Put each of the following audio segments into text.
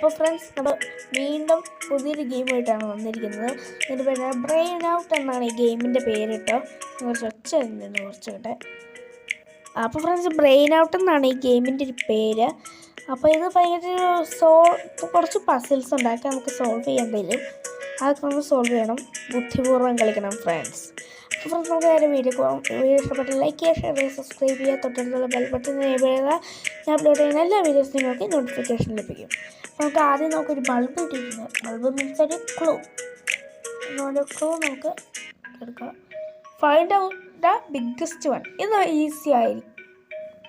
അപ്പോൾ ഫ്രണ്ട്സ്, നമ്മൾ വീണ്ടും പുതിയൊരു ഗെയിമായിട്ടാണ് വന്നിരിക്കുന്നത്. ഇതിൻ്റെ പേര് ബ്രെയിൻ ഔട്ട് എന്നാണ് ഈ ഗെയിമിൻ്റെ പേര് കേട്ടോ. കുറച്ച് ഒച്ച വരുന്നുണ്ട് കുറച്ചോട്ടെ. അപ്പോൾ ഫ്രണ്ട്സ്, ബ്രെയിൻ ഔട്ട് എന്നാണ് ഈ ഗെയിമിൻ്റെ ഒരു പേര്. അപ്പോൾ ഇത് ഭയങ്കര കുറച്ച് പസിൽസ് ഉണ്ടാക്കി നമുക്ക് സോൾവ് ചെയ്യാൻ തരും. അതൊക്കെ നമ്മൾ സോൾവ് ചെയ്യണം, ബുദ്ധിപൂർവ്വം കളിക്കണം ഫ്രണ്ട്സ്. അപ്പോൾ ഫ്രണ്ട്സ്, നമുക്ക് നേരെ വീഡിയോ ഇഷ്ടപ്പെട്ട ലൈക്ക് ചെയ്യുക, ഷെയർ ചെയ്യുക, സബ്സ്ക്രൈബ് ചെയ്യുക, തൊട്ടടുത്തുള്ള ബെൽ ബട്ടൺ എനേബിൾ ചെയ്യുക. ഞാൻ അപ്ലോഡ് ചെയ്യുന്ന എല്ലാ വീഡിയോസും നിങ്ങൾക്ക് നോട്ടിഫിക്കേഷൻ ലഭിക്കും. നമുക്ക് ആദ്യം നമുക്കൊരു ബൾബ് കിട്ടിയിട്ടുണ്ട്. ബൾബ് മീൻസ് ഒരു ക്ലൂ. നമുക്ക് എടുക്കാം. Find out the biggest one. ഇത് ഈസി ആയിരിക്കും.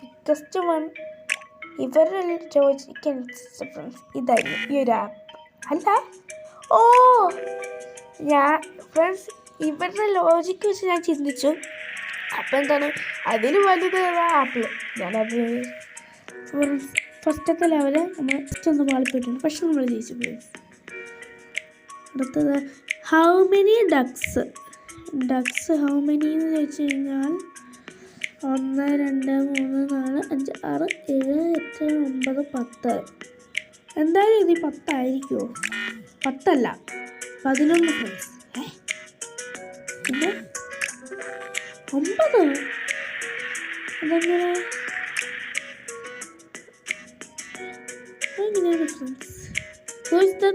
ബിഗ്ഗസ്റ്റ് വൺ ഇവരുടെ ചോദിക്കാൻ ഫ്രണ്ട്സ് ഇതായിരുന്നു ഈ ഒരു ആപ്പ് അല്ല. ഓ, ഞാൻ ഫ്രണ്ട്സ് ഇവരുടെ ലോജിക്ക് വെച്ച് ഞാൻ ചിന്തിച്ചു. അപ്പം എന്താണ് അതിന് വലുത് ആപ്പിൾ. ഞാനത് ഫസ്റ്റത്തെ ലെവല് നമ്മൾ ജസ്റ്റ് ഒന്ന് പാളിപ്പോയിട്ടുണ്ട്, പക്ഷെ നമ്മൾ ജയിച്ചു പോയി. അടുത്തത് how many ducts how many എന്ന് ചോദിച്ചു കഴിഞ്ഞാൽ 1 2 3 4 5 6 7 8 9 10. എന്തായാലും ഇത് 10 ആയിരിക്കുമോ? 10 അല്ല, 11 ഫ്രണ്ട്സ്. പിന്നെ 9. അതെങ്ങനെ friends? Who is the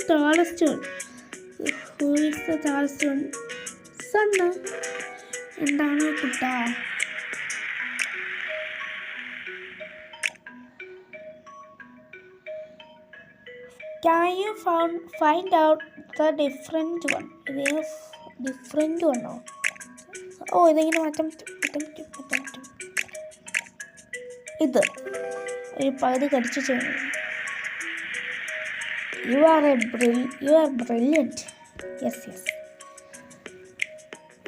tallest one? Sun. എന്താണ് കുട്ടാ? Can you find out the different one? ഇത് ഡിഫറെൻ്റ് വണ്ണോ? ഓ, ഇതിങ്ങനെ മാറ്റാൻ പറ്റും. ഇത് ഒരു പകുതി കടിച്ചു ചെയ്യുന്നു. You are brilliant. Yes.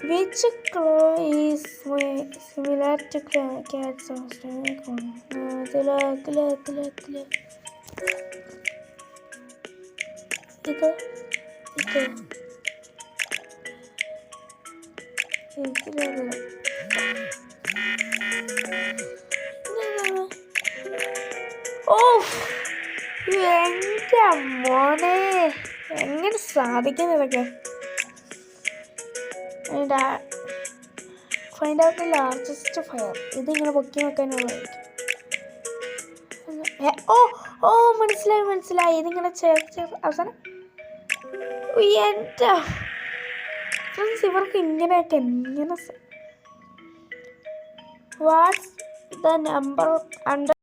Which claw is similar to cats? ഇത് ഓ, എൻ്റെ മോനെ, എങ്ങനെ സാധിക്കുന്നതൊക്കെ? Find out the largest fire. ഇതിങ്ങനെ പൊക്കി വെക്കാനുള്ളതായിരിക്കും. ഓ മനസ്സിലായി. ഇതിങ്ങനെ ചേർത്ത് അവസാനം എൻ്റെ ഫ്രണ്ട്സ്, ഇവർക്ക് ഇങ്ങനെയൊക്കെ എങ്ങനെ? What's the number under